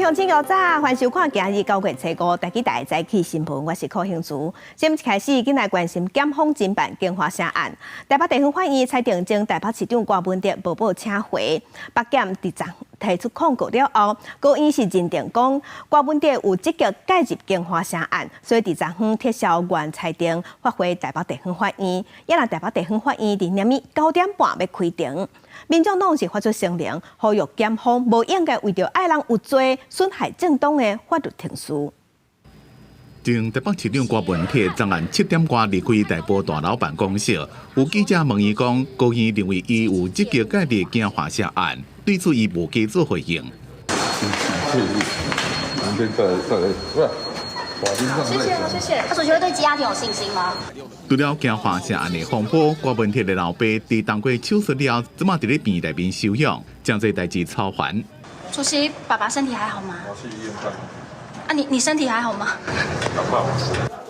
乡亲友早，欢迎收看今日9月初5，带给大家早起新闻。我是柯兴珠。节目一开始，先来关心检方侦办建华城案。台北地方法院裁定将台北市长郭文哲无保请回，北检伫昨提出控告了后，高院是认定讲郭文哲有积极介入建华城案，所以伫昨昏撤销原裁定，发回台北地方法院。也让台北地方法院伫年9点半要开庭。民众党是发出声明，呼吁检方无应该为着爱人有罪损害正当的法律程序。前台北市长郭文哲昨晚7点多离开台北大楼办公室，有记者问伊讲，高院认为伊有积极介入建华城案，对此伊无加做回应。谢谢。主席会对羁押庭有信心吗？除了建华城案的风波，郭文哲的老爸伫当过手术了，即马伫咧病内面休养，将这代志操烦。主席，爸爸身体还好吗？我去医院看。你身体还好吗？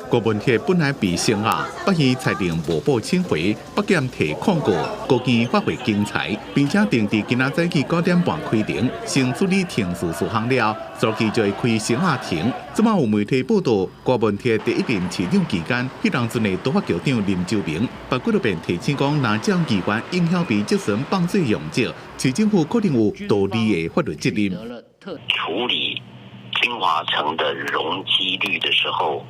郭文哲本来被声押，北院裁定无保请回，北检提控告，高院发回警裁，并且定伫今仔早起9点半开庭，先处理刑事事项了，早期就会开声押庭。即马有媒体报道，郭文哲第一任市长期间，迄当阵的督法局长林周明，法官就便提醒讲，若将议员应晓被即时放水用者，市政府可能有道理的法律责任。处理金华城的容积率的时候。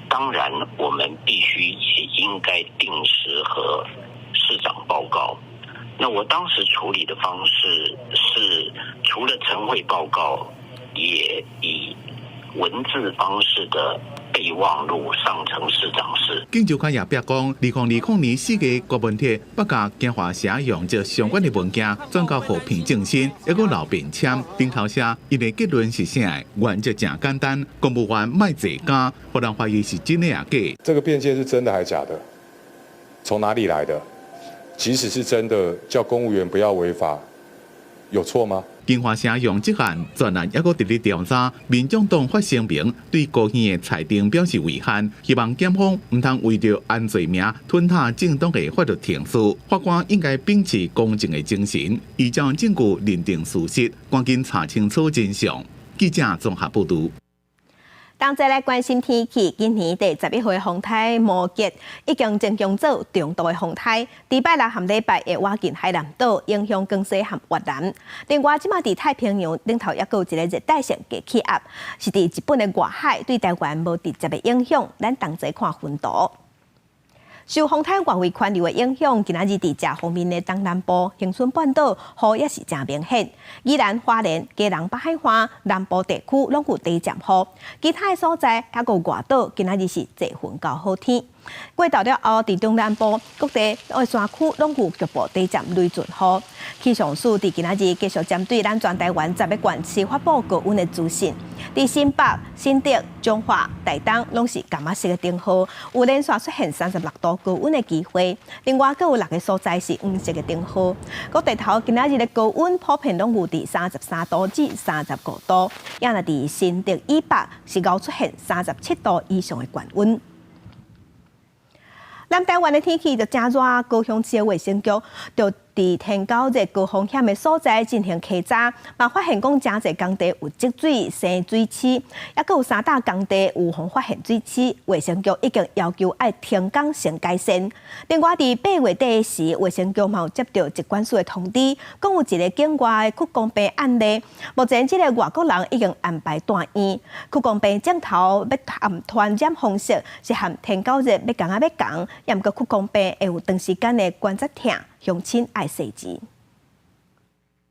当然，我们必须也应该定时和市长报告。那我当时处理的方式是，除了晨会报告，也以文字方式的备忘录上呈市长室。警察也表讲，2020年4月，郭文哲把甲建华城用这相关的文件转交给平正新，一个老便签，顶头写，伊的结论是啥？原则真简单，公务员卖坐假，互人怀疑是真的也假。这个便签是真的还是假的？从哪里来的？即使是真的，叫公务员不要违法，有错吗？建华城用这案专案还阁伫咧调查，民众党发声明对高院的裁定表示遗憾，希望检方唔通为着安罪名吞下正当的法律程序，法官应该秉持公正的精神，依照证据认定事实，赶紧查清楚真相。记者综合报道。同齐来关心天气，今年第11号风台摩羯已经增强做中度的风台，礼拜六和礼拜会挖进海南岛，影响江西和越南。另外，即马伫太平洋顶头也有一个热带性低气压，是伫日本的外海，对台湾无直接的影响。咱同齐看分图。受风台外围环流的影响，今仔日伫遮方面的东南部、恒春半岛雨也是真明显。宜兰花莲、基隆北海岸南部地区拢有低阵雨，其他的所在还有外岛，今仔日是侪云到好天。过到了后，伫中南部各地的山区拢有局部低阵雷阵雨。气象署伫今仔日继续针对咱全台湾10个县市发布高温的资讯。伫新北、新竹、彰化、台东拢是柑仔色的灯号，有连续出现36度高温的机会。另外，阁有6个所在是黄色的灯号。各地头今仔日的高温普遍拢有伫33度至35度，也若伫新竹以北是够出现37度以上的高温。南台湾的天气就真热，高雄市的卫生局就伫天高热高风险的所在进行稽查，嘛发现讲真侪工地有积水、生水池，也阁有3大工地有发现水池，卫生局已经要求要停工先改善。另外，伫8月底时，卫生局嘛有接到疾管署的通知，讲有一个境外的屈公病案例，目前这个外国人已经安排住院。屈公病镜头要含传染方式是含天高热要共要共，也毋过屈公病会有长时间的关节痛。乡亲爱细致。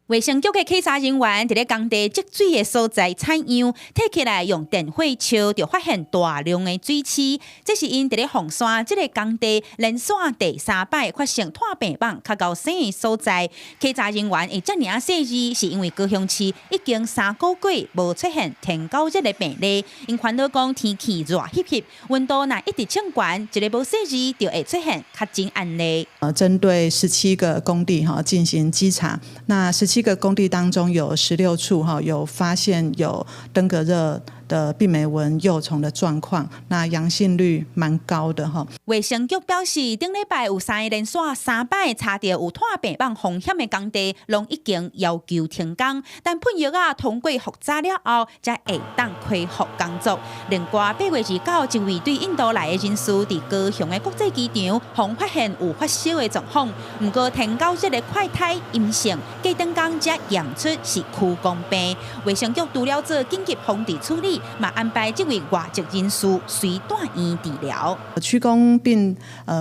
卫生局的稽查人员伫咧工地积水的所在采样，摕起来用电火烧，就发现大量的水池。这是因伫咧凤山这个工地连续第3摆发现炭病网较高生的所在。稽查人员会遮尔细致，是因为高雄市已经3个月无出现天高热的病例。因看到讲天气热翕翕，温度若一直升悬，一个无细致就会出现确诊案例。针对17个工地进行稽查，那17个工地当中有16处有发现有登革热的病媒蚊幼虫的状况，那阳性率蛮高的哈。卫生局表示，顶礼拜有3个连续3摆查到有炭病棒风险的工地，拢已经要求停工，但喷药通过复查了后，才会当恢复工作。另外，8月29日，一位对印度来的人士伫高雄的国际机场，方发现有发烧的状况，不过天9日的快筛阴性，隔顿工才验出是躯公病。卫生局除了做紧急防治处理，嘛安排这位外籍人士随住院治疗。屈公病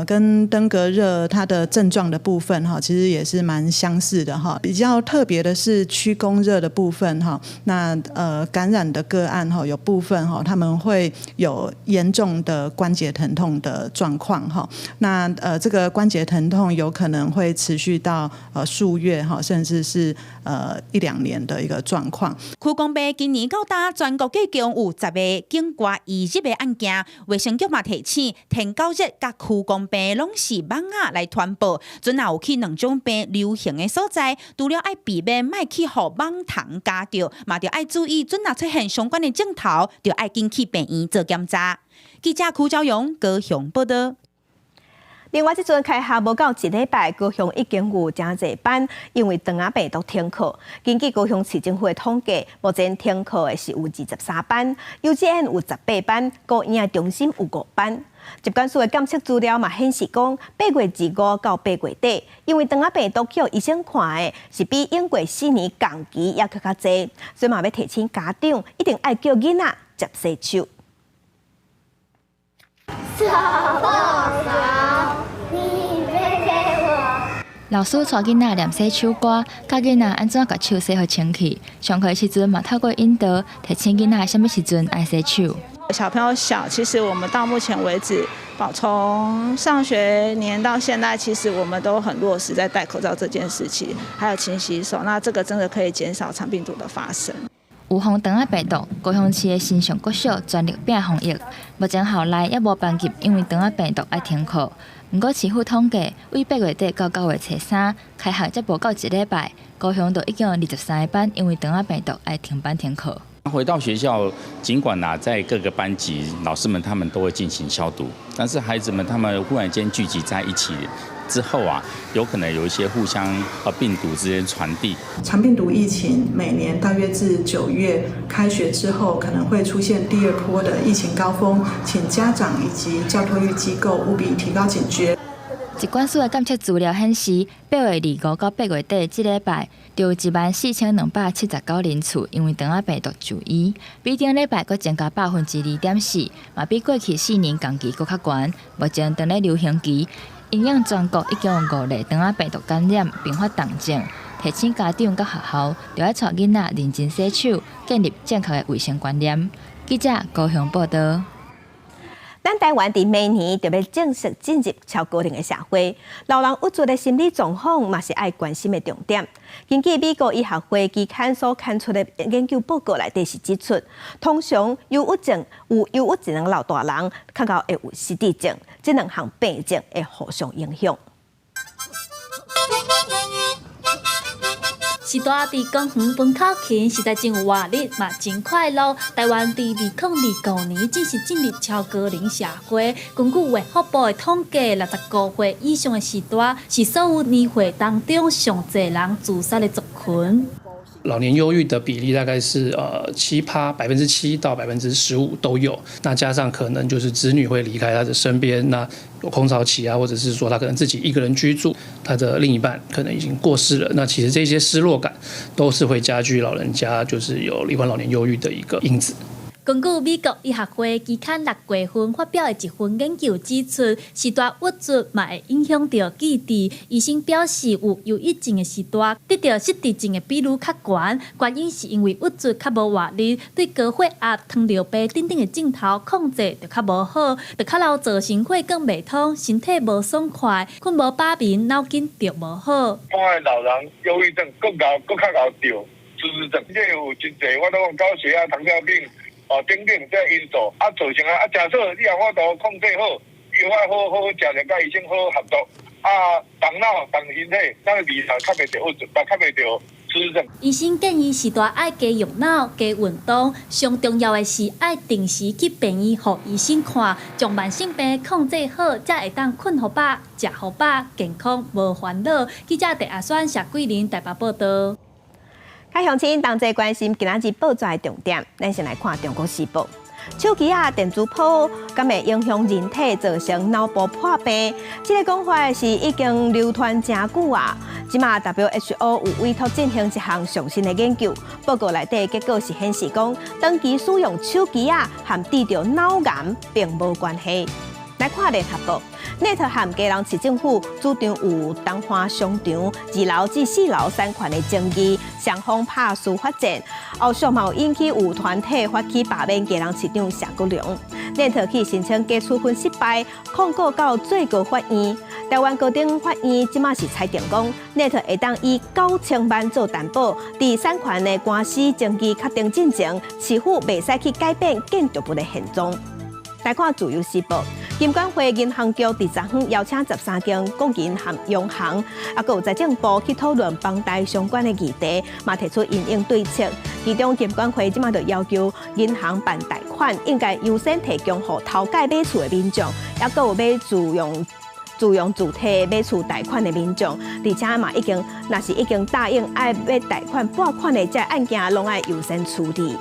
跟登革热它的症状的部分哈，其实也是蛮相似的哈。比较特别的是屈公热的部分哈，那感染的个案哈，有部分哈他们会有严重的关节疼痛的状况哈。那这个关节疼痛有可能会持续到数月哈，甚至是1-2年的一个状况。屈公病今年到大全国计共有10个境外移入的案件，卫生局嘛提醒，天9日甲屈公病拢是网仔来传播，准若有去2种病流行的所在，除了爱避免卖去互网虫夹着，嘛着爱注意，准若出现相关的症头，就爱紧去病院做检查。记者邱昭勇高雄报道。另外，这阵开学无到1礼拜，高雄已经有真侪班因为肠仔病毒停课。根据高雄市政府的统计，目前停课的是有23班，幼稚园有18班，孤婴的中心有5班。疾管署的监测资料嘛显示讲，8月25到8月底，因为肠仔病毒去医生看的是比英过4年同期也较侪，所以嘛要提醒家长一定爱叫囡仔接洗手。老师带囡仔念洗手歌，教囡仔安怎把手洗好清气。上课的时阵嘛，透过引导提醒囡仔什么时阵爱洗手。小朋友小，其实我们到目前为止，从上学年到现在，其实我们都很落实在戴口罩这件事情，还有勤洗手。那这个真的可以减少肠病毒的发生。有防肠仔病毒，高雄市的新上国小全力拼防疫，目前校内也无班级因为肠仔病毒爱停课。不过市府统计，为8月底到9月初3开学才无到1礼拜，高雄就已经有23个班因为肠仔病毒爱停班停课。回到学校，尽管在各个班级，老师们他们都会进行消毒，但是孩子们他们忽然间聚集在一起之后有可能有一些互相病毒之间传递。肠病毒疫情每年大约至9月开学之后，可能会出现第2波的疫情高峰，请家长以及教托育机构务必提高警觉。疾管署的监测资料显示，8月25到8月底这礼拜，就有14279人次因为肠仔病毒就医，比顶礼拜佫增加2.4%，嘛比过去4年同期佫较悬。目前正咧流行期，营养全国已经有5例肠仔病毒感染并发重症，提醒家长甲学校要带囡仔认真洗手，建立正确的卫生观念。记者高雄报道。咱台湾伫明年就要正式进入超高龄的社会，老人有助的心理状况嘛是爱关心的重点。根据美国医学会期刊所刊出的研究报告内底是指出，通常有忧郁症的老大人，较高会有失智症，这2项病症会互相影响。时代伫公园门口前，实在真有活力，嘛真快乐。台湾伫2029年正式进入超高龄社会。根据卫福部的统计，65岁以上的时代是所有年岁当中上侪人自杀的族群。老年忧郁的比例大概是7%到15%都有。那加上可能就是子女会离开他的身边，那有空巢期或者是说他可能自己一个人居住，他的另一半可能已经过世了。那其实这些失落感都是会加剧老人家就是有罹患老年忧郁的一个因子。根据美国医学会期刊6月份发表的一份研究指出，时代郁卒嘛会影响到记忆。医生表示，有忧郁症的时代，得到失智症的比率较悬，原因是因为郁卒较无活力，对高血压、糖尿病等等的症头控制就较无好，就较容易造成血管袂通，身体无爽快，困无饱眠，脑筋就无好。看的老人忧郁症更较容易得失智症，这有真侪，我都讲高血压、糖尿病。等等这因素造成假设你也法度控制好，药法好食着，甲医生好合作，动脑动身体，咱未来较袂着郁卒，较袂着失失智症。医生建议时代爱加用脑、加运动，上重要的是爱定时去病院，互医生看，将慢性病控制好，才会当困好饱、食好饱，健康无烦恼。记者陈阿选、谢桂林台北报道。较乡亲同齐关心今仔日报纸的重点，咱先来看《中国时报》。手机电子谱敢会影响人体，造成脑部破病？这个讲法是已经流传真久啊。即马 WHO 有委托进行一项上新的研究，报告内底结果是显示讲，长期使用手机和治疗脑癌并无关系。来看联合报。内特和基隆市政府主张有东华商场2楼至4楼3权的争议，双方拍诉发展，后续嘛有引起有团体发起罢免基隆市长谢国良。内特去申请假处分失败，控告到最高法院。台湾高等法院即马是裁定讲，内特会当以9000万做担保，第3权的官司争议确定进程，市府袂使去改变建筑物的现状。来看自由时报。金管会银行局第昨天邀请13间国银和央行，有财政部去讨论房贷相关的议题，嘛提出因应对策。其中金管会即马就要求银行办贷款应该优先提供予头盖买厝的民众，也有买自用主体买厝贷款的民众，而且嘛若是已经答应爱买贷款拨款的这案件，拢爱优先处理。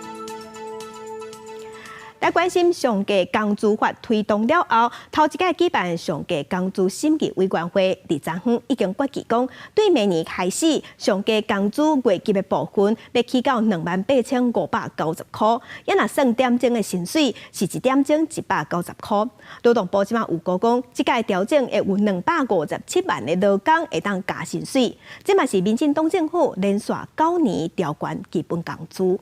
来关心上届工资法推动了后，头一届举办上届工资审议委员会，昨天已经决议讲，对明年开始，上届工资月级的部分要起到28,590块，也若算点钟的薪水是1点钟190块。劳动部即马有讲讲，这届调整会有257万的劳工会当加薪水，这嘛是民进党政府连续9年调悬基本工资。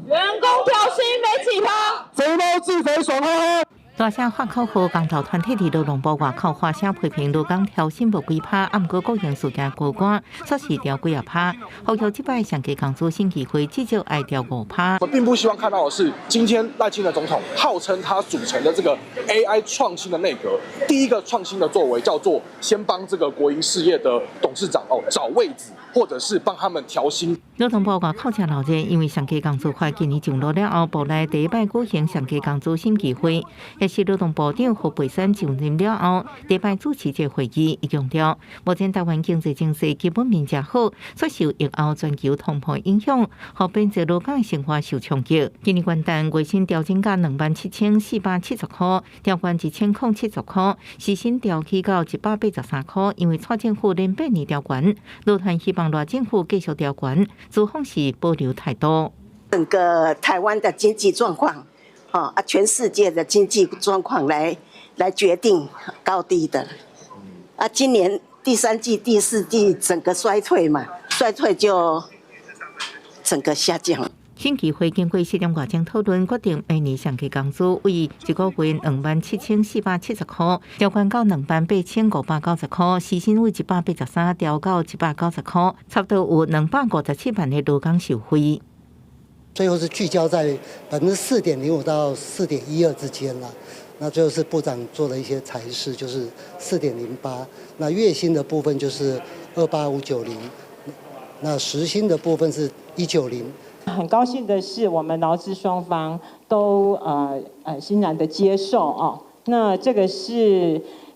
员工调薪没起趴，肥猫自肥爽呵呵。大声发口号，工头团体伫劳动部外口发声批评劳工调薪无几趴，毋过各项事件过关，说是调几啊趴。呼吁即摆上届工资审议会至少爱调5趴。我并不希望看到的是，今天赖清德总统号称他组成的这个 AI 创新的内阁，第一个创新的作为叫做先帮这个国营事业的董事长找位置，或者是帮他们调薪。劳动部外口真闹热，因为上届工资法今年上路了后，部内第一摆举行上届工资审议会。也是劳动部长胡培山上任了后，第一摆主持这会议，伊强调，目前台湾经济形势基本面较好，所受疫后全球通膨影响，和边际劳工生活受冲击。今年元旦月薪调整到27,470块，调悬1070块，时薪调起到183块。因为蔡政府连8年调悬，劳团希望赖政府继续调悬，资方是保留态度。整个台湾的经济状况。全世界的经济状况来决定高低的。今年第3季、第4季整个衰退嘛，衰退就整个下降。审议会经过4点外钟讨论，决定明年上届工资为一个月27,470块，调悬到28,590块，时薪为183调到190块，差不多有257万的劳工受惠。最后是聚焦在4.05%到4.12%之间了。那最后是部长做了一些裁示，就是4.08%。那月薪的部分就是28590，那时薪的部分是190。很高兴的是，我们劳资双方都欣然的接受哦。那这个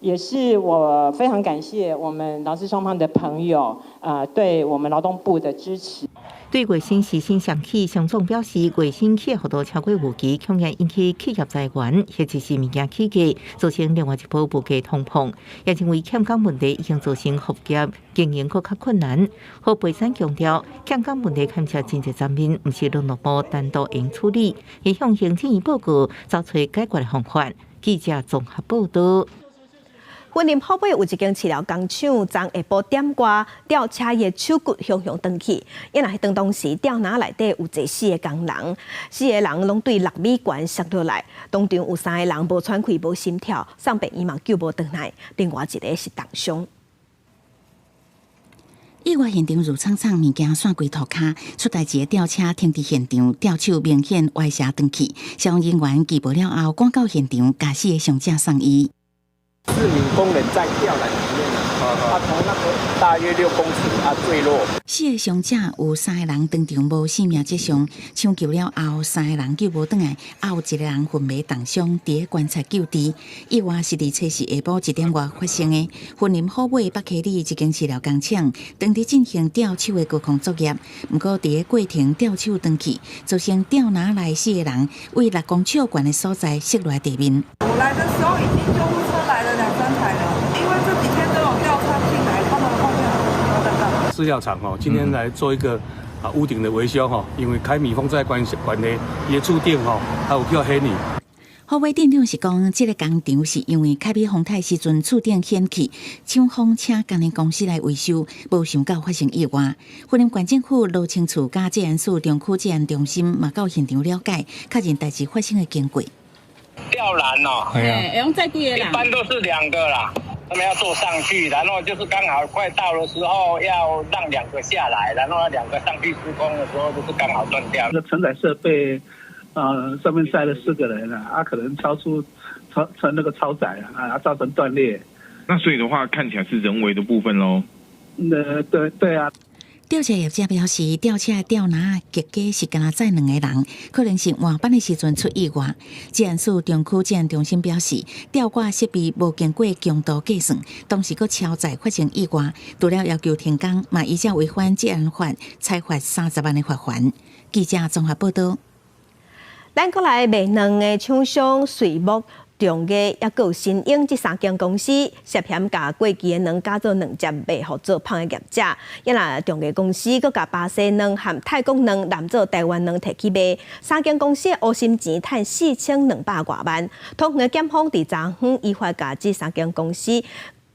也是我非常感谢我们劳资双方的朋友对我们劳动部的支持。对月薪时薪上起，上总表示月薪起幅度超过预期，恐然引起企业裁员，或者是物件起价，造成另外一波物价通膨。也认为欠工问题已经造成服务业经营更加困难。胡培山强调，欠工问题牵涉经济层面，不是劳动部单独应处理，会向行政院报告找出解决的方法。记者综合报道。云林埔尾有一间饲料工厂，昨下晡点歌，吊车的手骨向转去，因为当当时吊篮内底有坐4个工人，4个人拢对6米悬摔落来，当中有3个人无喘气、无心跳，送病院嘛救无回来，另外一个是重伤。意外现场如苍苍物件散归涂骹，出代志的吊车停伫现场，吊手明显歪斜转去，消防人员缉捕了后，赶到现场，驾驶的伤者送医。4名工人在吊篮里面从那个大约6公尺坠落。4个伤者有3个人当场无性命迹象，抢救了后3个人救无转来，还有1个人昏迷重伤，伫观察救治。意外是伫测试下晡1点外发生的。云林虎尾北溪里一间饲料工厂，当伫进行吊手的高空作业，不过伫过程吊手断去，造成吊篮内4个人为6公尺悬的所在摔落地面。我来的时候已经救护车来了2-3台了，因为这几天都有吊车进来，他们后面很多人都在干。饲料厂今天来做一个屋顶的维修因为开密封在关系，也注定还有叫黑泥。虎尾店长是讲，这个工厂是因为开密封态时阵厝顶掀起，厂方请工人公司来维修，无想到发生意外。云林县政府罗清处甲治安署中区治安中心嘛到现场了解，确认代志发生的经过。吊篮用再几个人？一般都是2个啦，他们要坐上去，然后就是刚好快到的时候要让2个下来，然后2个上去施工的时候就是刚好断掉。这个承载设备。上面载了4个人可能超载造成断裂。那所以的话，看起来是人为的部分喽。对啊。吊车业者表示，吊车的吊篮结果是敢若载2个人，可能是换班的时阵出意外。治安署中区治安中心表示，吊挂设备无经过强度计算，当时佫超载发生意外，除了要求停工，嘛依照违反治安法，裁罚30万的罚款。记者综合报道。咱国来卖卵的厂商水木、中业，也有新英这3间公司涉嫌甲过期的卵加做2只卖互做胖的业者，也若中业公司佫甲巴西卵和泰国卵揽做台湾卵摕去卖，3间公司的乌心钱赚4200多万。通恒的检方伫昨昏依法甲这3间公司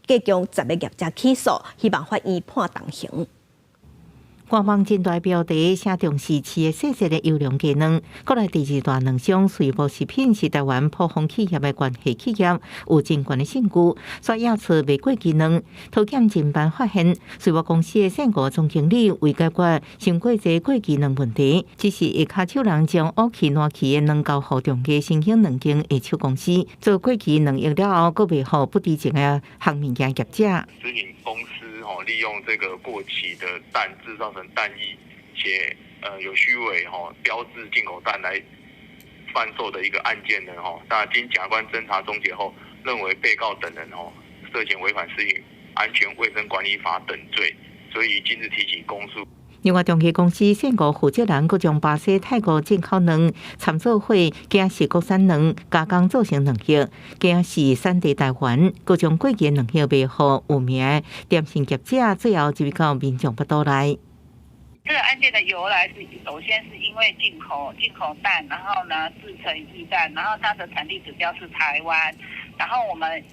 计将10个业者起诉，希望法院判重刑。官方真大标题写重视饲的细细的优良技能。国内第2大卵商水木食品是台湾普丰企业的关系企业，有真悬的信誉，所验出未过期卵。土检侦办发现，水木公司的姓吴总经理为解决上过节过期卵问题，只是一卡手人将乌期烂期的卵交互中业新兴2间下手公司，做过期卵液了后，佫卖互不知情的行物件业者。公司利用这个过期的蛋制造成蛋液，且有虚伪标志进口蛋来贩售的一个案件呢那经检察官侦查终结后，认为被告等人涉嫌违反食品安全卫生管理法等罪，所以今日提起公诉。另外，中业公司姓吴负责人，佫将巴西、泰国进口卵参做伙，惊是国产卵加工做成卵液，惊是产地台湾，佫将过期卵液卖互有名的点心业者，最后就到民众不倒来。这个案件的由来是，首先是因为进口蛋，然后呢制成异蛋，然后它的产地指标是台湾，然后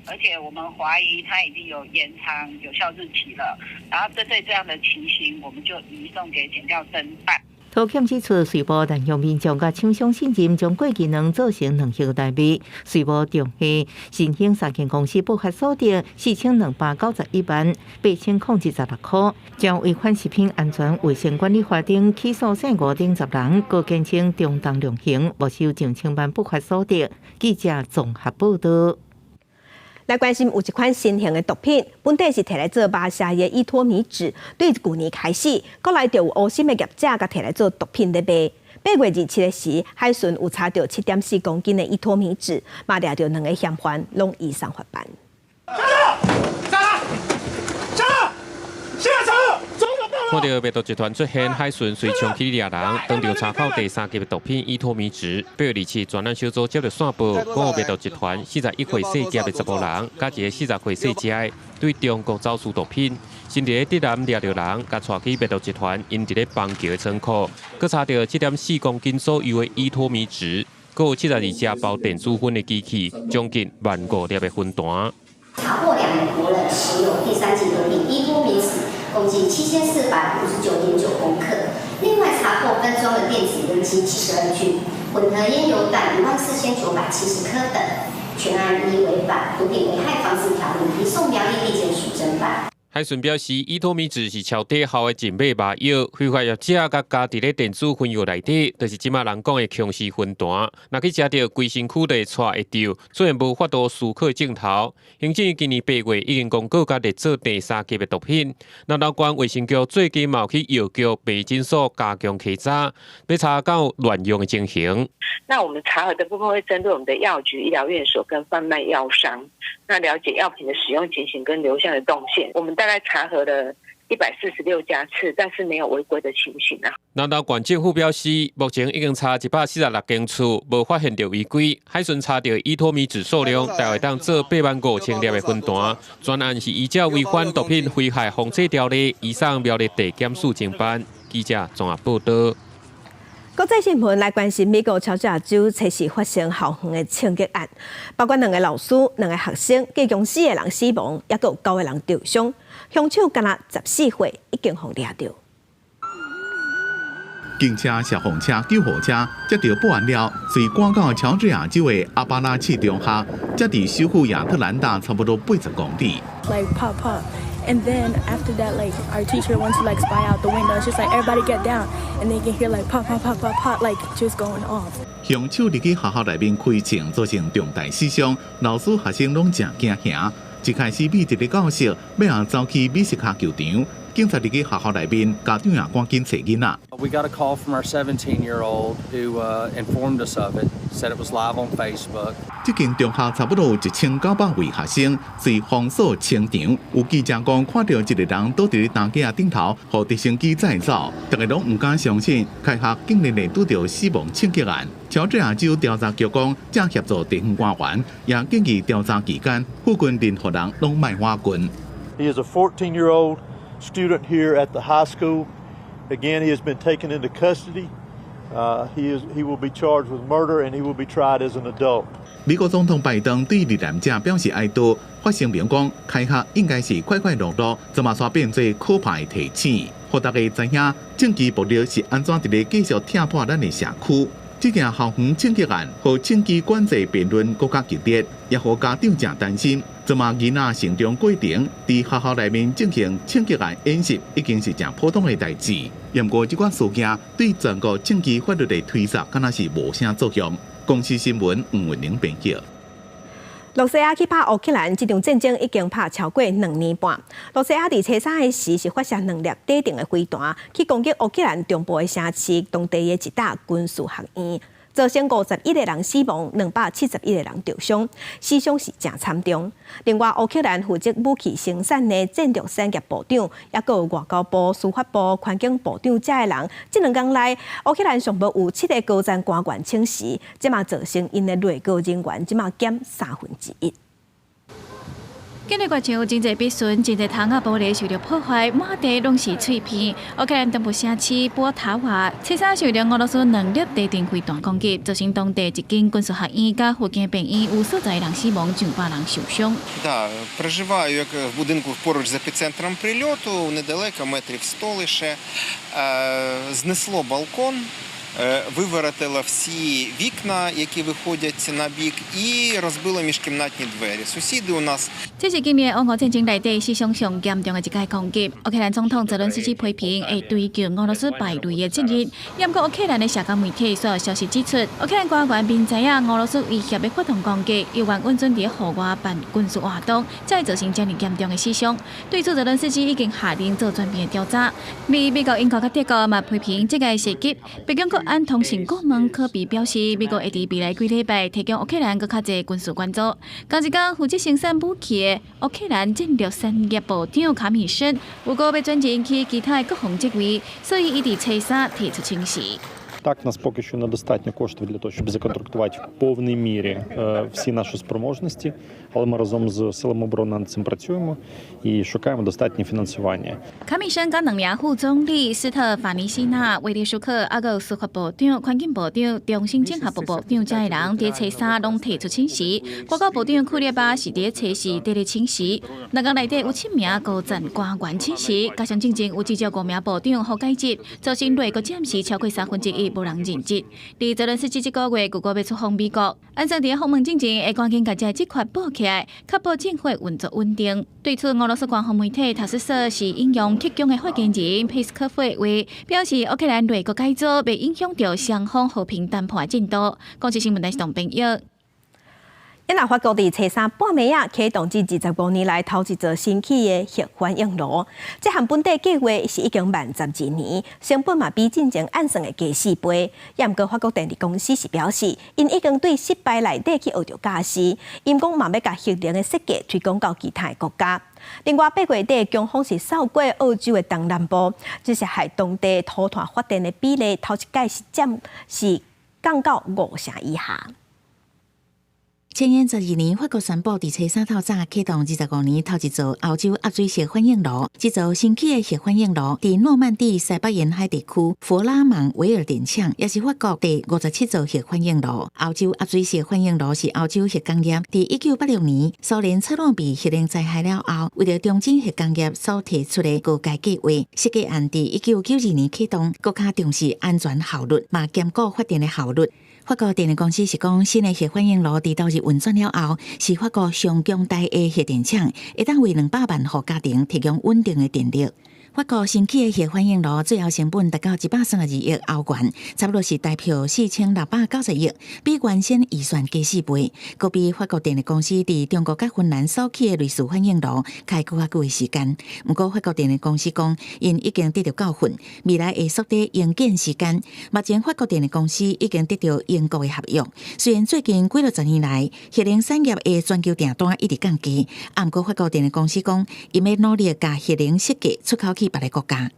而且我们怀疑它已经有延长有效日期了，然后针对这样的情形，我们就移送给检调侦办。土检指出，水木但向民众甲厂商信任，将过期卵做成卵液代卖。水木中业新兴3间公司不法所得4291万8016块，将违反食品安全卫生管理法定起诉姓吴等10人，各坚称中当量刑，没收1000万不法所得。记者综合报道。来关心有一款新型的毒品，本地是摕来做巴西的伊托米酯，对去年开始，国内就有乌心的业者甲摕来做毒品在卖。8月27日时，海巡有查到7.4公斤的伊托米酯，嘛抓到2个嫌犯，拢移送法办。看到卖毒集团出现，海巡随长去抓人，当场查扣第3级的毒品伊托米酯。8月27日，专案小组接到线报，讲有卖毒集团41岁细家的查某人，加一个40岁细家的，对中国走私毒品。新伫咧南抓到人，甲带去卖毒集团因伫咧邦桥的仓库，佮查到7.4公斤左右的伊托米酯，佮有72只包电子烟的机器，将近15000粒的分弹。查获2名国人持有第3级毒品伊托米酯，共计7459.9公克。另外查获分装的电子烟机72具，混合烟油弹14970颗等。全案依违反毒品危害防治条例移送苗栗地检署侦办。海巡表示，伊托米酯是超低效的静脉麻药，非法业者甲加伫咧电子喷药内底，就是即马人讲的强势分弹。若去食到规身躯的带会掉，虽然无法度思考镜头。行政今年8月已经公告甲列做第3级的毒品。那老关卫生局最近嘛有去药局备诊所加强稽查，要查到乱用的情形。那我们查核的部分会针对我们的药局、医疗院所跟贩卖药商，那了解药品的使用情形跟流向的动线。我们大概查核了146家次，但是没有违规的情形啊。南投县政府表示，目前已经查146间厝，无发现到违规。海巡查到伊托米酯数量大约当做85000粒的分弹。专案是依照违反毒品危害防治条例，移送苗栗地检署侦办。记者综合报道。国际新闻来关心美国乔治亚州测试发生校园的枪击案，包括2个老师、2个学生，计共4个人死亡，也有9个人受伤。凶手敢若14岁，已经被抓到。警车、消防车、救护车接到报案了，随赶到乔治亚州的阿巴拉契中学，这伫首府亚特兰大差不多80公里。Like pop pop. And then after that, like our teacher wants to like spy out the window. It's just like everybody get down, and they can hear like pop, pop, pop, pop, pop, like just going off. 凶手入去学校内面开枪，造成重大死伤，老师学生拢真惊吓。一开始美籍的教授要走去美食卡球场，警察入去学校内面，家长也赶紧找囡仔。We got a call from our 17-year-old who informed us of it. Said it was live on Facebook. 这间中学差不多有1900位学生，随封锁清场。有记者讲，看到一个人倒伫担架顶头，和直升机载走，大家拢唔敢相信，开学竟然会拄到死亡枪击案。乔治亚州调查局讲，正协助地方官员，也建议调查期间，附近任何人拢卖挖军。He is a 14-year-old student here at the high school. Again, he has been taken into custody. He will be charged with murder, and he will be tried as an adult. 美国总统拜登对遇难者表示哀悼，发声明讲，开学应该是快快乐乐，怎么煞变做可怕的提醒，互大家知影政治目的是安怎伫咧继续踢破咱的社区。这件校园枪击案和枪击管制辩论更加激烈，也互家长真担心。怎么囡仔成长过程伫学校内面进行枪击案演习，已经是真普通的代志。不过，这款事件对全国枪击法律的推测，敢若是无啥作用。公司新闻黄文玲编辑。罗西亚去拍乌克兰，这场战争已经拍超过2年半。罗西亚伫初3的时是发射2粒地定的飞弹，去攻击乌克兰中部的城市，当地的一大军事学院，造成51个人死亡，271个人受伤，死伤是真惨重。另外，乌克兰负责武器生产的战略产业部长，也有外交部、司法部、环境部长这个人，这2天内，乌克兰上无有7个高层官员请辞，这嘛造成因的内阁人员这嘛减1/3。今日月球真侪必顺，真侪窗啊玻璃受到破坏，满地拢是碎片。乌克兰东部城市波塔瓦，初3受到俄羅斯2粒地定飞弹攻击，造成当地一间军事学院甲附近病院有40人死亡，100人受傷。Да, проживаю як в будинку поруч з епіцентром прильоту, недалеко, метрів 100 лише. Знесло балкон. Виворотила всі вікна, які виходять на бік, і розбила міжкімнатні двері. Сусіди у нас. 这是今年俄乌战争内底史上上严重的一届攻击。乌克兰总统泽伦斯基批评会追究俄罗斯败类的责任。不过乌克兰的社交媒体所有消息指出，乌克兰官员明知影俄罗斯威胁要发动攻击，又愿稳准伫户外办军事活动，才会造成这样严重的死伤。对此，泽伦斯基已经下令做全面的调查。美国、英国、甲德国嘛批评这个袭击。北京国安通讯顾问科比表示，美国会伫未来几礼拜提供乌克兰更较侪军事援助。同一天，负责生产武器的乌克兰战略产业部长卡米申，有个要转任去其他的国防职位，所以伊伫初3提出请辞。Так, нас поки що недостатньо коштів для того, щоб законтрактувати в повній мірі всі наші спроможності, але ми разом з силами оборони над цим працюємо і шукаємо достатнє фінансування. 卡米申甲2名副总理斯特法尼西娜、威廉舒克，还有司法部长、环境部长、中心政合部部长这个人，伫初3拢提出请辞。外交部长库列巴是伫初4第二请辞。2天内底有7名高层官员请辞，加上进前有至少5名部长互解职，造成内阁暂时超过1/3。直无人认知。伫泽连斯基这个月，谷歌要出访美国，安装伫访问之前，会赶紧甲这块补起来，确保政府运作稳定。对此，俄罗斯官方媒体塔斯社是引用克强的发言人佩斯科夫的话，表示乌克兰内阁改组袂影响到双方和平谈判进度。国际新闻台是同朋友。因法国伫初三半暝啊，启动至25年来头一座新起的核反应炉。这项本地计划是已经慢12年，成本嘛比进前按算的加4倍。不过法国电力公司是表示，因已经对失败内底去学着教训，因讲嘛要甲核能的设计推广到其他的国家。另外，8月底强风是扫过澳洲的东南部，这是害当地土炭发电的比例头一届是降到50%以下。前年12年，法国宣布伫初三透早启动25年头一座欧洲压水核反应炉。这座新起的核反应炉伫诺曼底西北沿海地区佛拉蒙维尔电厂，也是法国第57座核反应炉。欧洲压水核反应炉是欧洲核工业伫1986年苏联切诺比核能灾害了后，为了重振核工业所提出的高阶计划。设计案伫1992年启动，国家重视安全效率，嘛兼顾发电的效率。法国电力公司是讲，新的核反应炉伫投入运转了后，是法国上强大的核电厂，会当为200万户家庭提供稳定的电力。法国新起的核反应炉最后成本达到132亿欧元，差不多是大票4690亿，比原先预算加4倍。搁比法国电力公司伫中国甲芬兰所起的类似反应炉开更较久的时间。不过法国电力公司讲，因已经得到教训，未来会缩短营建时间。目前法国电力公司已经得到英国的合约，虽然最近几10年来核能产业的全球订单一直降低，不过法国电力公司讲，因要努力把核能设计出口去别个国家。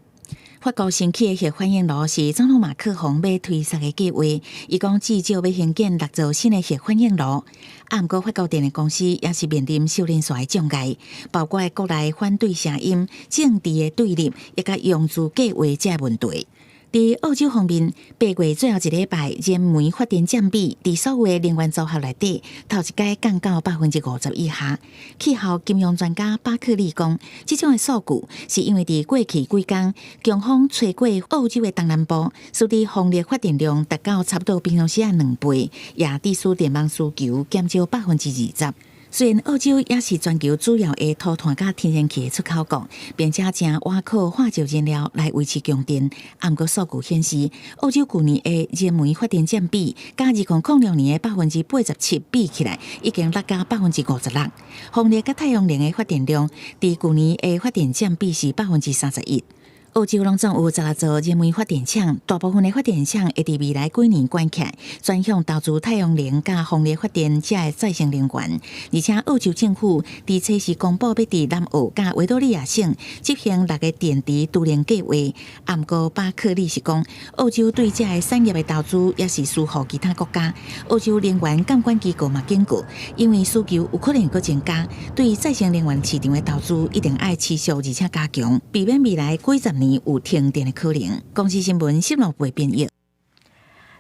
法国新起的核反应炉是总统马克宏要推出的计划，伊讲至少要兴建6座新的核反应炉。不过法国电力公司也是面临秀莲线的障碍，包括国内反对声音、政治的对立，也甲用资计划这问题。伫澳洲方面，8月最后一礼拜，燃煤发电占比伫所有能源组合内底，头一届降到50%以下。气候金融专家巴克利讲，这种的数据是因为伫过去几天，强风吹过澳洲的东南部，使得风力发电量达到差不多平常时的2倍，也致使电网需求减少20%。虽然澳洲也是全球主要的土炭甲天然气出口国，并且正挖靠化石燃料来维持供电，不过数据显示，澳洲去年的燃煤发电占比，甲2006年的87%比起来，已经落到56%。风力甲太阳能的发电量，伫去年的发电占比是31%。澳洲拢总有16座燃煤发电厂，大部分的发电厂会伫未来几年关起来，转向投资太阳能甲风力发电这的再生能源。而且澳洲政府伫初时公布要伫南澳甲维多利亚省执行6个电池都联计划。不过巴克利是讲，澳洲对这的产业的投资也是输予其他国家。澳洲能源监管机构嘛警告，因为需求有可能搁增加，对再生能源市场的投资一定要持续而且加强，避免未来几十年有停电的可能。公司新闻新闻部编译。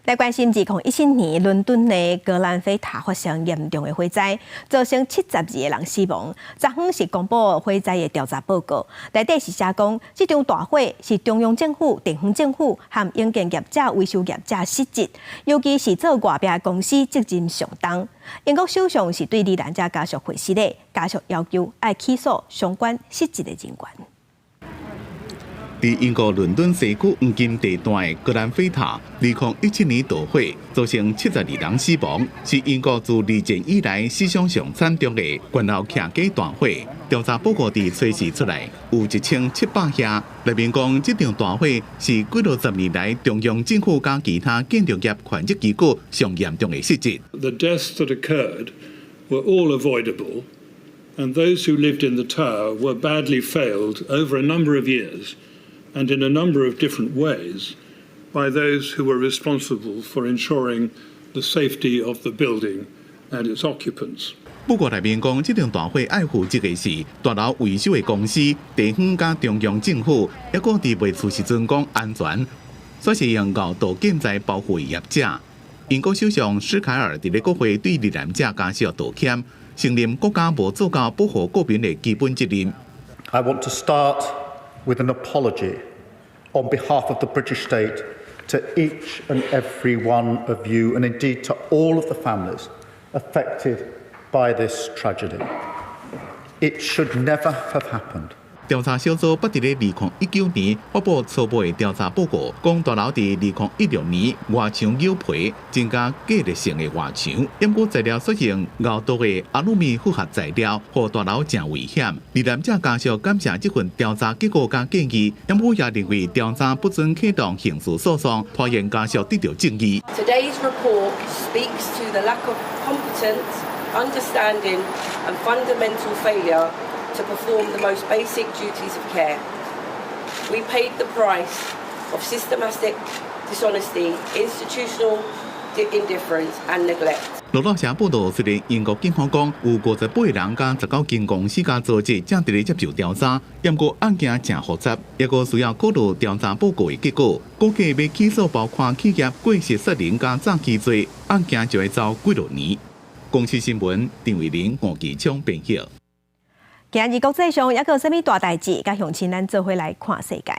来关心2017年伦敦的格兰菲塔发生严重的火灾，造成72个人死亡。昨昏是公布火灾的调查报告，内底是写讲，这场大火是中央政府、地方政府和营建业者、维修业者失职，尤其是做外壁公司责任上重。英国首相是对罹难者家属回信的，家属要求要起诉相关失职的人员。伫英国伦敦西区黄金地段的格兰菲塔，2017年大火造成72人死亡，是英国自二战以来史上上惨重的关后客家大火。调查报告伫初时出来，有1700项，内面讲这场大火是几10年来中央政府加其他建筑业权责机构上严重的失职。The deaths that occurred were all avoidable, and those who lived in the tower were badly failed over a number of years. And in a number of different ways by those who were responsible for ensuring the safety of the building and its occupants. 不过内面讲，这场大火爱负责的是大楼维修的公司、地方加中央政府，还佫伫未出时阵讲安全，所是用熬到建材保护业者。英国首相施凯尔伫咧国会对罹难者家属道歉，承认国家无做到保护国民的基本责任。I want to start with an apology on behalf of the British state to each and every one of you, and indeed to all of the families affected by this tragedy. It should never have happened. 调查小组捌伫咧2019年发布初步的调查报告，讲大楼伫2016年外墙黝皮增加假日性的外墙，因过材料xuất现熬毒的阿鲁米复合材料，互大楼真危险。罹难者家属感谢这份调查结果甲建议，因过也认为调查不准启动刑事诉讼，拖延家属得到正义。Today's report speaks to the lack of competence, understanding, and fundamental failure to perform the most basic duties of care. We paid the price of systematic dishonesty, institutional indifference and neglect. 路透社报道，虽然英国警方讲有58个人甲19间公司甲组织正伫咧接受调查，不过案件真复杂，也个需要考虑调查报告的结果。估计要起诉包括企业过失杀人甲诈欺罪，案件就会走几落年。公司新闻郑伟玲、黄其昌编译。今日国际上还有甚物大代志？甲乡亲咱做伙来看世界。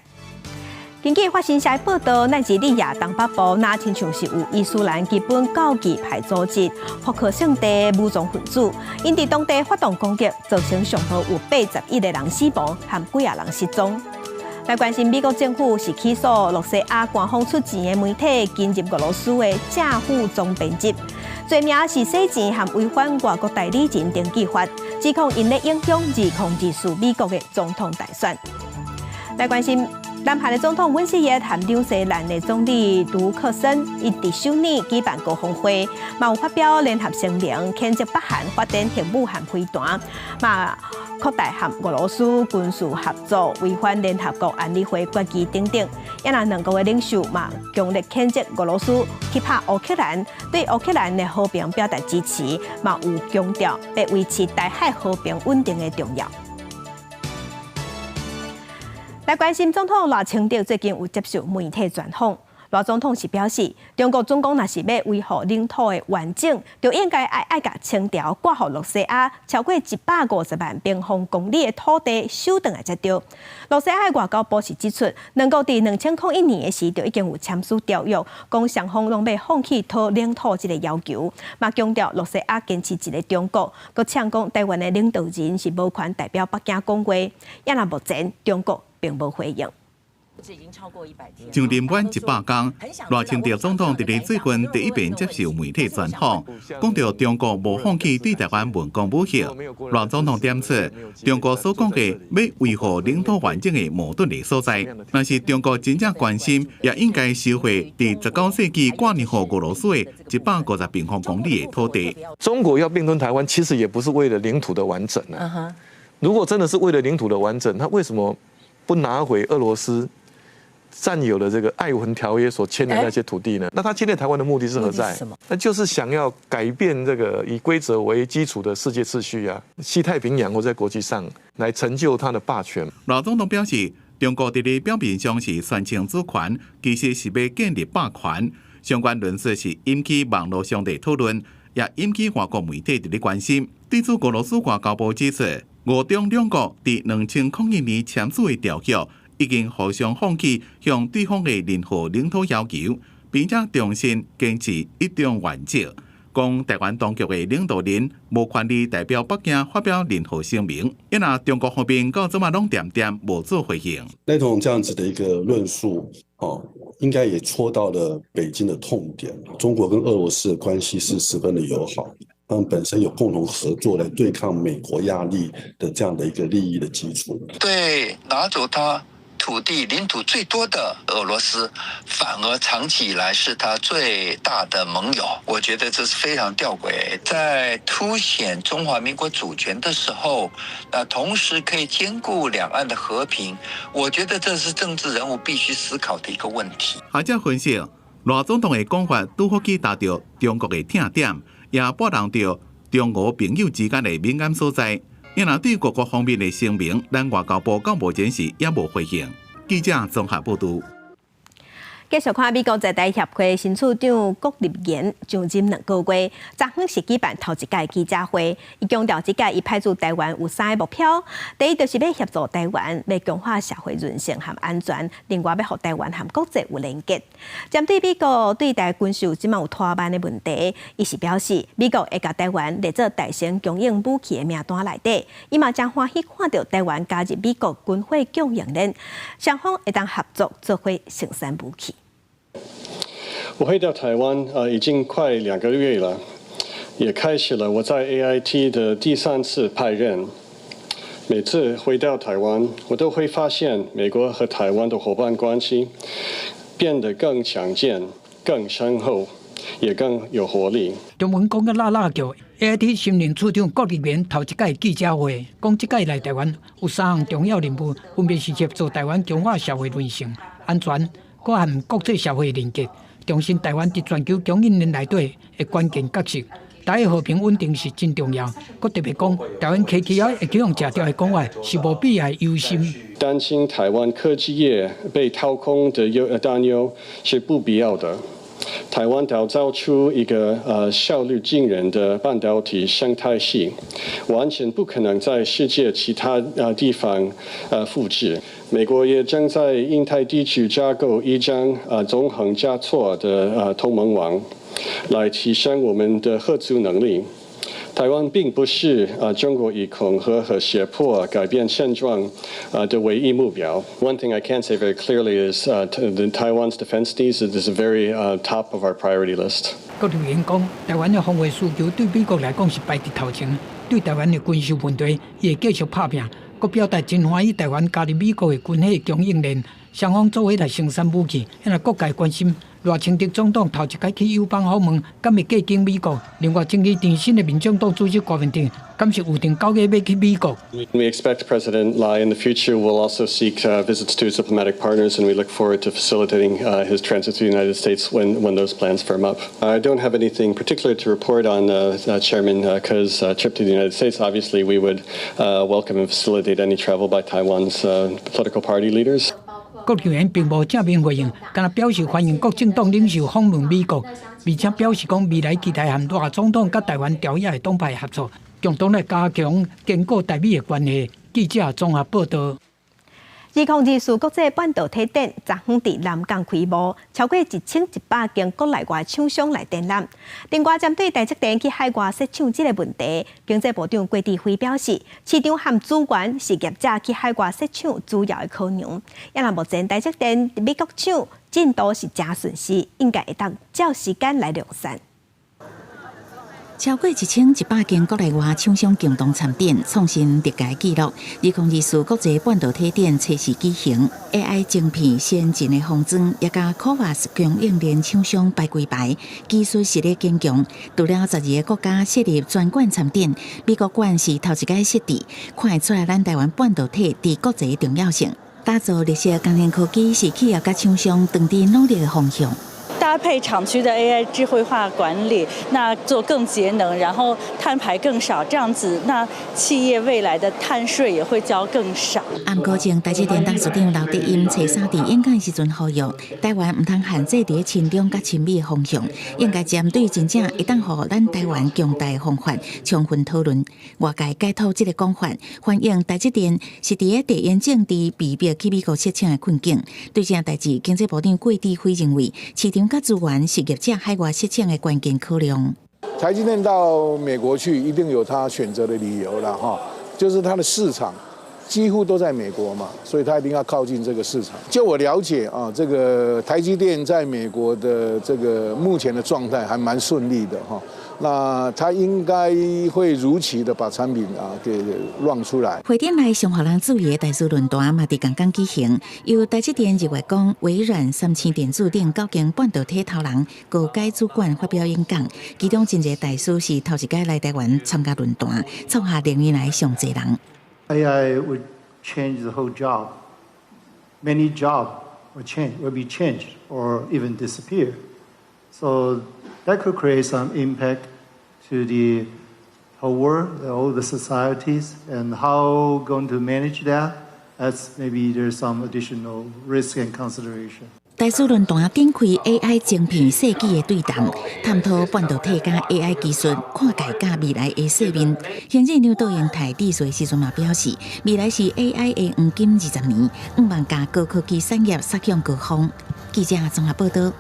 根据法新社报道，奈及利亚东北部那亲像是有伊斯兰基本教义派组织福克圣地武装分子，因伫当地发动攻击，造成上头有81个人死亡，和几啊人失踪。来关心美国政府是起诉洛西亚官方出钱的媒体进入俄罗斯的政府总编辑，罪名是洗钱和违反外国代理人登记法，指控因咧影响2024美国的总统大选。来关心南韩的总统尹锡悦和纽西兰的总理卢克森，伊伫首尔举办高峰会，嘛有发表联合声明，谴责北韩发展核武和飞弹，嘛扩大和俄罗斯军事合作，违反联合国安理会决议等等。也那两国的领袖嘛强烈谴责俄罗斯去拍乌克兰，对乌克兰的和平表达支持，嘛有强调要维持台海和平稳定的重要。来关心总统赖清德最近有接受媒体专访，赖总统是表示，中国总共若是要维护领土的完整，就应该爱甲清朝割予洛西亚超过150万平方公里的土地收回来才对。洛西亚的外交部是指出，两国伫2001年的时就已经有签署条约，讲双方拢要放弃讨领土这个要求，嘛强调洛西亚坚持一个中国，佮呛讲台湾的领导人是无权代表北京讲话，也那目前中国并无回应。上任满100天，赖清德总统伫咧最近第一遍接受媒体专访，讲到中国无放弃对台湾文攻武吓。赖总统点出，中国所讲的要维护领土完整的矛盾的所在，若是中国真正关心，也应该收回伫19世纪割让予俄罗斯的150平方公里的土地。中国要并吞台湾，其实也不是为了领土的完整啊。如果真的是为了领土的完整，他为什么不拿回俄罗斯占有了这个爱文条约所签的那些土地呢？那他侵略台湾的目的是何在？那就是想要改变这个以规则为基础的世界秩序啊，西太平洋或在国际上来成就他的霸权。赖总统表示，中国伫咧表面上是宣称主权，其实是要建立霸权。相关论述是引起网络上的讨论，也引起外国媒体伫咧关心。对此，俄罗斯外交部指出，俄中两国伫2001年签署的条约，已经互相放弃向对方的任何领土要求，并且重新坚持一中原则。讲台湾当局的领导人无权利代表北京发表任何声明，因那中国方面到这么拢点无做回应。那种这样子的一个论述，应该也戳到了北京的痛点。中国跟俄罗斯的关系是十分的友好。他们本身有共同合作来对抗美国压力的这样的一个利益的基础。对拿走他土地领土最多的俄罗斯，反而长期以来是他最大的盟友。我觉得这是非常吊诡，在凸显中华民国主权的时候，同时可以兼顾两岸的和平。我觉得这是政治人物必须思考的一个问题。学者分析，赖总统的讲法拄好去达到中国的痛点。也波动到中俄朋友之间的敏感所在，因那对各国方面的声明，咱外交部到目前时也无回应。记者综合报道。继续看美国在台协会新处长郭立言上任2个月，昨昏是举办头一届记者会，伊强调这届伊派驻台湾有3个目标：第一，就是要协助台湾，要强化社会韧性和安全；另外，要让台湾和国际有连结。针对美国对台军售即马有拖慢的问题，伊是表示美国会甲台湾列做大型供应武器的名单内底，伊嘛将欢喜看到台湾加入美国军火供应链，双方会当合作做伙生产武器。我回到台湾已经快2个月了，也开始了我在 AIT 的第3次派任。每次回到台湾，我都会发现美国和台湾的伙伴关系变得更强健、更深厚，也更有活力。中文讲个拉叫 AIT 新任处长郭立言头一届记者会，讲这届来台湾有3项重要任务，分别是协助台湾强化社会韧性、安全，搁和国际社会连结。重申台湾伫全球供应链内底的关键角色，台海和平稳定是真重要。佮特别讲，台湾科技业会启用假条的讲法是无必要忧心。担心台湾科技业被掏空的担忧是不必要的。台湾打造出一个效率惊人的半导体生态系，完全不可能在世界其他地方复制。美国也正在印太地区架构一张纵横交错的同盟网，来提升我们的合作能力。台湾并不是中国以恐吓和胁迫改变现状的唯一目标。One thing I can say very clearly is Taiwan's defense needs is very top of our priority list. 郭立言讲，台湾的防卫需求对美国来讲是排伫头前，对台湾的军事问题也会继续拍拼。佮表达真欢喜台湾加入美国的军火供应链，双方做伙来生产武器。因为各界关心，赖清德总统头一届去友邦访问，敢会过境美国？另外，争议电新的民众党主席郭文定，敢是有定9月要去美国？ We expect President Lai in the future will also seek visits to his diplomatic partners, and we look forward to facilitating his transit to the United States when those plans firm up. I don't have anything particular to report on Chairman Ke's trip to the United States. Obviously, we would welcome and facilitate any travel by Taiwan's political party leaders. 郭立言并无正面回应，敢表示欢迎各政党领袖访问美国，而且表示讲未来期待和赖总统甲台湾朝野的党派合作，共同来加强坚固台美的关系。记者综合报道。2024国际半导体展昨昏伫南港开幕，超过1100间国内外厂商来展览。另外，针对台积电去海外设厂这个问题，经济部长郭志辉表示，市场和资源是业者去海外设厂主要的考量。因为目前台积电伫美国厂进度是真顺势，应该会当照时间来量产。超过1100间国内外厂商共同参展，创新历届纪录。2024国际半导体展测试举行 ，AI 晶片先进的封装，也甲 CoWoS 供应链厂商排规排，技术实力坚强。除了12个国家设立专馆参展，美国馆是头一届设置，看会出来咱台湾半导体伫国际重要性。打造绿色工业科技是企业甲厂商长期努力的方向。搭配厂区的 AI 智慧化管理，那做更节能，然后碳排更少，这样子，那企业未来的碳税也会交更少。按高前台积电董事长刘德音找3伫演讲时阵呼吁，台湾唔通限制伫亲中甲亲美的方向，应该针对真正会当互咱台湾强大的方法充分讨论。外界解套这个讲法，反映台积电是伫地缘政治逼迫去美国设厂的困境。对这代志，经济部长郭志辉认为，市场甲资源是业者海外设厂的关键考量。台积电到美国去，一定有他选择的理由了哈，就是它的市场几乎都在美国嘛，所以他一定要靠近这个市场。就我了解啊，这个台积电在美国的这个目前的状态还蛮顺利的哈。那他应该会如期的把产品给让出来。会展内上互人注意的大师论坛嘛，伫刚刚举行，由台积电日月光、微软、三星电子等9间半导体头人各界主管发表演讲，其中真侪大师是头一届来台湾参加论坛，凑下6年来上侪人。AI would change the whole job. Many jobs will be changed or even disappear. So that could create some impact to the whole world, all the societies, and how going to manage that. That's maybe there's some additional risk and consideration. 大使论坛展开 AI 晶片设计的对谈，探讨半导体加 AI 技术看界甲未来的世面。行政长导演台地水时阵嘛表示，未来是 AI 的黄金20年，5万家高科技产业杀向高峰。记者综合报道。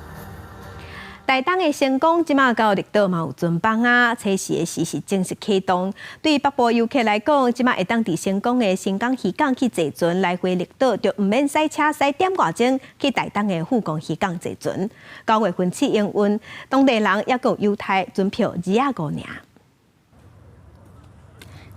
台东的成功，即马到绿岛嘛有准邦啊，测试的时是正式启动。对北部游客来讲，即马会当伫成功的新港渔港去坐船来回绿岛，就毋免驶车驶点外钟去台东的富港渔港坐船。9月份起营运，当地人也有优待，船票2.5尔。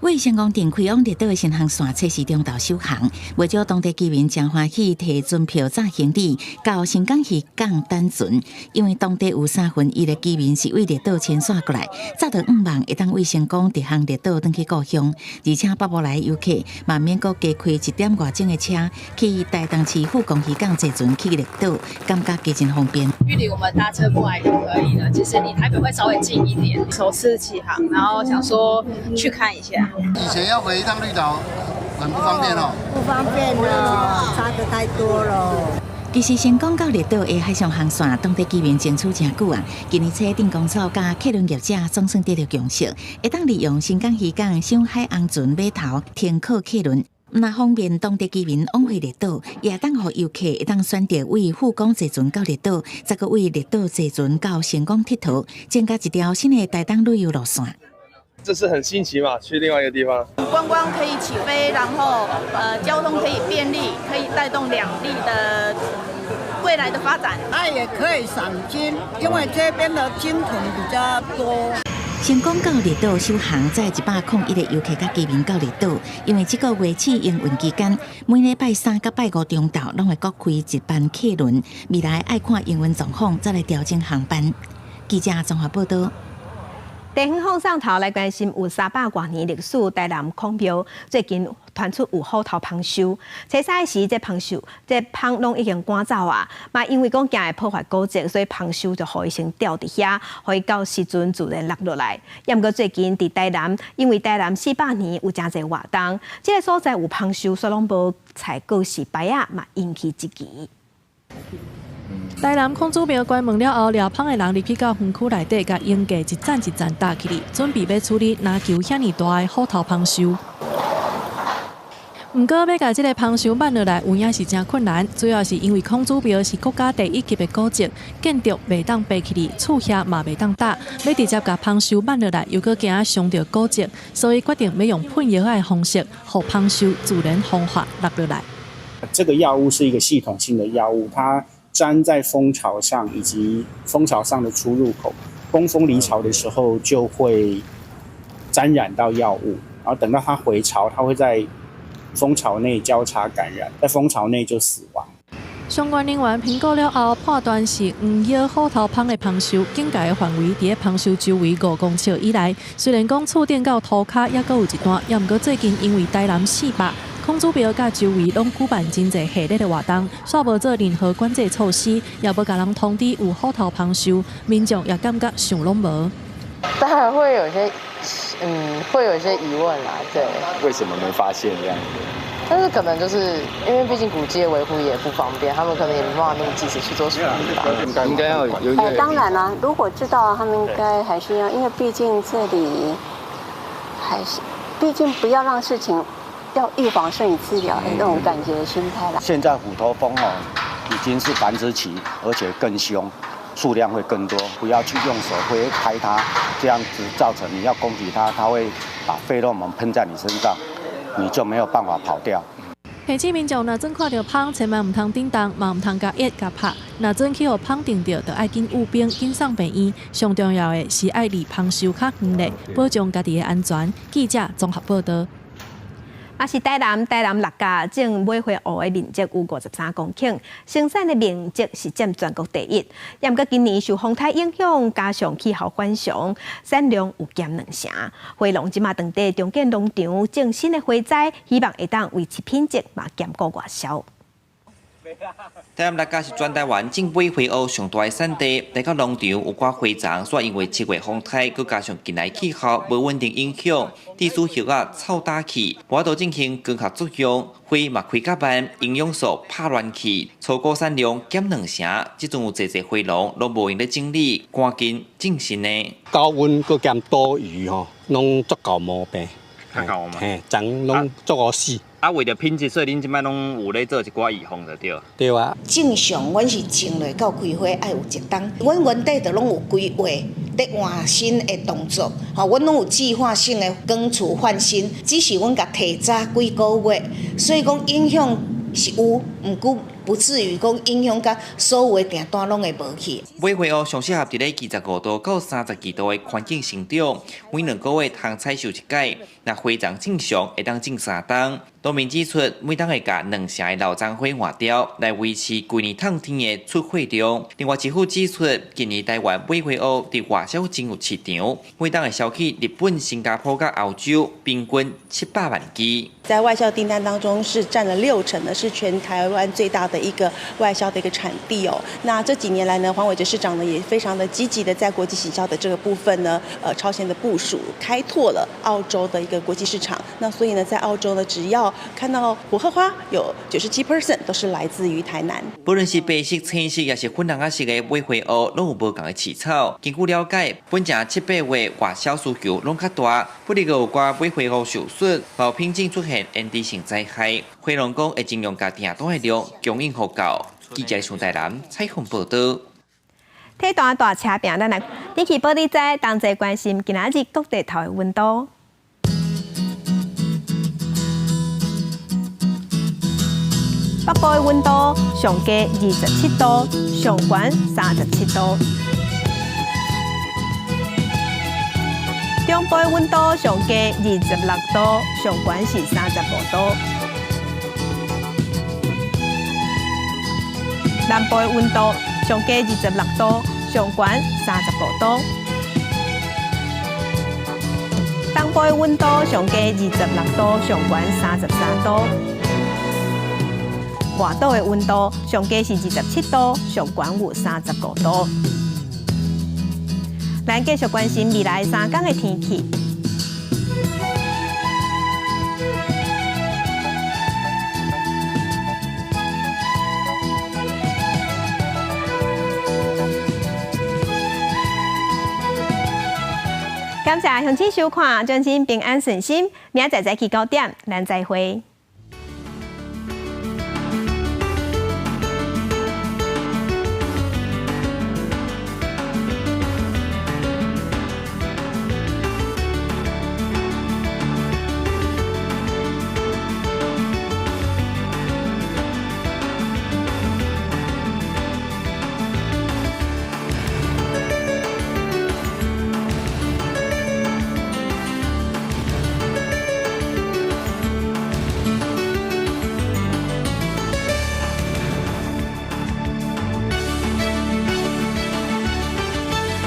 为成功电开往绿岛的新航线测试中岛首航，为咗当地居民真欢喜，提船票载行李到新港渔港等船。因为当地有1/3的居民是为绿岛迁徙过来，早到5万会当为成功直航绿岛返去故乡，而且北部来游客嘛免阁加开1点外钟的车去台东市富港渔港坐船去绿岛，感觉加真方便。距离我们搭车过来就可以了，其实离台北会稍微近一点。首次起航，然后想说去看一下。以前要回一趟绿岛，很不方便哦。不方便了，差的太多了。其实成功到绿岛的海上航线，当地居民争取真久啊。今年初电工组甲客轮业者总算得到共识，会当利用新港渔港上海昂船码头停靠客轮。那方便当地居民往回绿岛，也当予游客会当选择为富港坐船到绿岛，再个为绿岛坐船到成功佚佗，增加一条新的台东旅游路线。这是很新奇嘛，去另外一个地方。观光可以起飞，然后交通可以便利，可以带动两地的未来的发展。那也可以赏金，因为这边的鲸豚比较多。成功到绿岛首航，载101个游客甲居民到绿岛。因为这个月起营运期间，每礼拜3甲拜5中昼拢会各开一班客轮。未来爱看营运状况，再来调整航班。记者综合报道。地方风上头来关心有300多年历史台南孔庙，最近传出有虎头蜂收。初赛时，这蜂拢已经赶走啊，嘛因为讲惊会破坏古迹，所以蜂收就互伊先吊伫遐，互伊到时阵自然落落来。也毋过最近伫台南，因为台南400年有真侪活动，这个所在有蜂收，所以拢无采购是白啊，嘛引起一奇。台南孔子庙关门了后，撩蜂的人入去到园区内底，甲营架一站一站搭起哩，准备要处理篮球遐尼大的虎头蜂收。不过要甲这个蜂收办落来，有影是真困难，主要是因为孔子庙是国家第1级的古迹，建筑袂当爬起哩，厝遐嘛袂当搭，要直接甲蜂收办落来，又搁惊伤到古迹，所以决定要用喷药的方式，互蜂收自然风化落落来。这个药物是一个系统性的药物，它粘在蜂巢上以及蜂巢上的出入口，工蜂离巢的时候就会沾染到药物，然后等到它回巢，它会在蜂巢内交叉感染，在蜂巢内就死亡。相关人员评估了后，判断是黄叶虎头蜂的蜂收，警戒的范围伫咧蜂收周围5公尺以内。虽然讲触电到涂骹也阁有一段，也毋过最近因为台南400。孔子庙甲周围拢举办真侪系列的活动，煞无做任何管制措施，也无甲人通知有虎头蜂收，民众也感觉想拢无。当然会有些，会有一些疑问啦，对。为什么没发现这样子？但是可能就是因为毕竟古迹的维护也不方便，他们可能也没办法那么及时去做处理吧。应该要有一个。当然啦，如果知道，他们应该还是要，因为毕竟这里还是，毕竟不要让事情。要预防胜于治疗的那种感觉的心态啦。现在虎头蜂已经是繁殖期，而且更凶，数量会更多。不要去用手挥拍它，这样子造成你要攻击它，它会把费洛蒙喷在你身上，你就没有办法跑掉。提醒民众若真看到蜂，千万唔通叮当，嘛唔通甲压甲拍。若真去互蜂叮到，就爱紧务兵，紧送病院。上重要的是爱离蜂收较远咧，保障家己的安全。记者综合报道。啊，是台南6家种买花芋的面积有53公顷，生产的面积是占全国第1。也毋过今年受风台影响，加上气候反常，产量有减2成。花农即马当地重建农场，种新的花栽，希望会当维持品质嘛，兼顾外销。台南六甲是全台湾种买花蚵上大的产地，来到农场有寡花丛，煞因为7月风台，佮加上近来气候无稳定影响，地属叶啊臭打去，无法度进行光合作用，花嘛开较慢，营养素拍乱去，粗果产量减2成，即阵有侪花农拢无用咧整理，赶紧种新的。高温佮兼多雨吼，拢足够毛病。较够嘛？嘿，种拢足好死。啊，为着品质，所以恁即摆拢有咧做一寡预防就对。对啊。正常，阮是种落到开花爱有1冬，阮原底就拢有规划咧换新的动作，吼，阮拢有计划性的更厝换新，只是阮甲提早几个月，所以讲影响是有，毋过不至于讲影响甲所有的订单拢会无去。买花蚵上适合伫咧25度到32度的环境生长，每2个月通采收一届。若花丛正常，会当种3冬。农民指出，每冬会甲2成的老丛花换掉，来维持规年烫天的出货量。另外，政府指出，今年台湾买花蚵伫外销真有市场，每冬会销去日本、新加坡甲澳洲，平均700万支。在外销订单当中是占了60%的，是全台湾最大的一个外销的一个产地哦。那这几年来呢，黄伟哲市长呢也非常的积极的在国际行销的这个部分呢，超前的部署，开拓了澳洲的一个国际市场。那所以呢，在澳洲呢，只要看到火鹤花，有97% 都是来自于台南。不论是白色、青色，也是粉红色的买花蚵，拢有无同的饲草。根据了解，本正7、8月外销需求拢较大，不哩个有寡买花蚵受损，毛品种出现炎地性灾害。花农讲会尽量甲订单的量供应互够。记者从台南采访报道。体大车饼，咱来天气报你知，同齐关心今仔日各地头的温度。北部的温度上低27度，上悬37度；中部的温度上低26度，上悬是35度；南部的温度上低26度，上悬35度；东部的温度上低26度，上悬33度。外岛的温度上低是27度，上悬有35度。咱继续关心未来3天的天气。感谢乡亲收看，祝您平安顺心。明仔载早起9点，咱再会。